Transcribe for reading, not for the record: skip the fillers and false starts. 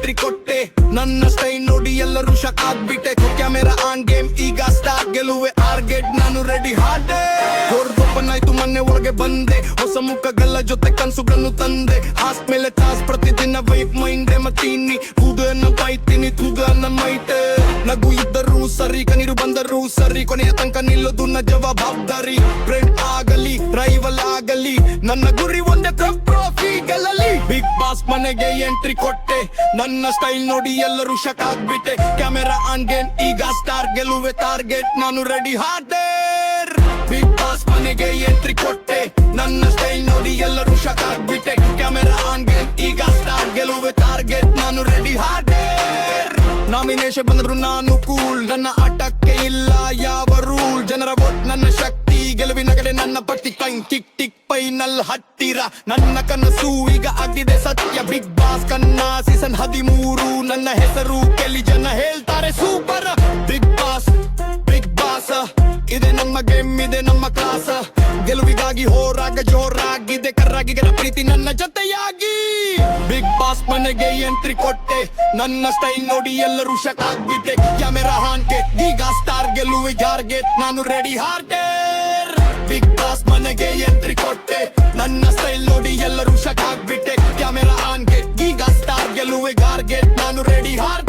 Entry ಕೊಟ್ಟೆ, ನನ್ನ style ನೋಡಿ ಎಲ್ಲರೂ ಶಾಕ್ ಆಗ್ಬಿಟ್ಟೆ. ಕ್ಯಾಮೆರಾ ಆನ್ ಗೇಮ್ ಈಗ ಸ್ಟಾರ್, ಗೆಲುವೆ ಟಾರ್ಗೆಟ್, ನಾನು ರೆಡಿ ಹಾಡೆ. ಓಪನ್ ಆಯ್ತು ಮೊನ್ನೆ ಒಳಗೆ ಬಂದೆ, ಹೊಸ ಮುಖಗಳ ಜೊತೆ ಕನ್ಸುಗಳನ್ನು ತಂದೆ. ಹಾಸ್ಟ್ ಮೇಲೆ ತಾಸ್ ಪ್ರತಿದಿನ ವೈಪ್ ಮೈಂಡೆ ಮತ್ತೀನಿ, ಕೂದನ್ನ ಬೈತೀನಿ ತೂಗನ್ನ ಮೈಟೆ. ನಗು ಇದ್ದರೂ ಸರಿ, ಕಣ್ಣೀರು ಬಂದರೂ ಸರಿ, ಕೊನೆಯ ತನಕ ನಿಲ್ಲೋದು ನ ಜವಾಬ್ದಾರಿ. ಫ್ರೆಂಡ್ ಆಗಲಿ ರೈವಲ್ ಆಗಲಿ, ನನ್ನ ಗುರಿ ಒಂದೇ ಟ್ರೋಫಿ ಗೆಲ್ಲಲಿ. ಬಿಗ್ ಬಾಸ್ ಮನೆಗೆ ಎಂಟ್ರಿ ಕೊಟ್ಟೆ, ನನ್ನ ಸ್ಟೈಲ್ ನೋಡಿ ಎಲ್ಲರೂ ಶಾಕ್ ಆಗ್ಬಿಟ್ಟೆ. ಕ್ಯಾಮೆರಾ ಆನ್ ಗೇಮ್ ಈಗ ಸ್ಟಾರ್, ಗೆಲುವೆ ಟಾರ್ಗೆಟ್, ನಾನು ರೆಡಿ ಹಾರ್ಡರ್. ಬಿಗ್ ಬಾಸ್ ಮನೆಗೆ ಎಂಟ್ರಿ ಕೊಟ್ಟೆ, ನನ್ನ ಸ್ಟೈಲ್ ನೋಡಿ ಎಲ್ಲರೂ ಶಾಕ್ ಆಗ್ಬಿಟ್ಟೆ. ಕ್ಯಾಮೆರಾ ಆನ್ ಗೇಮ್ ಈಗ ಸ್ಟಾರ್, ಗೆಲುವೆ ಟಾರ್ಗೆಟ್, ನಾನು ರೆಡಿ ಹಾರ್ಡರ್. ನಾಮಿನೇಷನ್ ಬಂದ್ರು ನಾನು ಕೂಲ್, ನನ್ನ ಆಟಕ್ಕೆ ಇಲ್ಲ ಯಾವ ರೂಲ್. ಜನರ ವೋಟ್ ನನ್ನ ಶಕ್ತಿ, ಗೆಲುವಿನ ಕಡೆ ನನ್ನ ಪಟ್ಟಿ. ಟೈಮ್ ಟಿಕ್ ಟಿಕ್ ಫೈನಲ್ ಹತ್ತಿರ, ನನ್ನ ಕನಸು ಈಗ ಆಗಿದೆ ಸತ್ಯ. ಬಿಗ್ ಬಾಸ್ ಕನ್ನ ಸೀಸನ್ 13, ನನ್ನ ಹೆಸರು ಕೆಲಿ ಜನ ಹೇಳ್ತಾರೆ ಸೂಪರ್. ಬಿಗ್ ಬಾಸ್ ಇದೆ ನಮ್ಮ ಗೇಮ್, ಇದೆ ನಮ್ಮ ಕ್ಲಾಸ್. ಗೆಲುವಿಗಾಗಿ ಹೋರಾಗ ಜೋರಾಗಿದೆ, ಕರ್ರಾಗಿಗರ ಪ್ರೀತಿ ನನ್ನ ಜೊತೆಯಾಗಿ. ಬಿಗ್ ಬಾಸ್ ಮನೆಗೆ ಎಂಟ್ರಿ ಕೊಟ್ಟೆ, ನನ್ನ ಸ್ಟೈಲ್ ನೋಡಿ ಎಲ್ಲರೂ ಶಾಕ್ ಆಗ್ಬಿಟ್ಟೆ. ಕ್ಯಾಮೆರಾ ಹಾನ್ಗೆ ಈಗ ಸ್ಟಾರ್, ಗೆಲುವೆ ಟಾರ್ಗೆಟ್, ನಾನು ರೆಡಿ ಹಾರ್ಡರ್. ಬಿಗ್ ಬಾಸ್ ಮನೆಗೆ ಎಂಟ್ರಿ ಕೊಟ್ಟೆ, ನನ್ನ ಸ್ಟೈಲ್ ನೋಡಿ ಎಲ್ಲರೂ ಶಾಕ್ ಆಗ್ಬಿಟ್ಟೆ. ಕ್ಯಾಮೆರಾ ಆನ್ಗೆ ಈಗ ಸ್ಟಾರ್, ಗೆಲುವೆ ಟಾರ್ಗೆಟ್, ನಾನು ರೆಡಿ ಹಾರ್ಡರ್.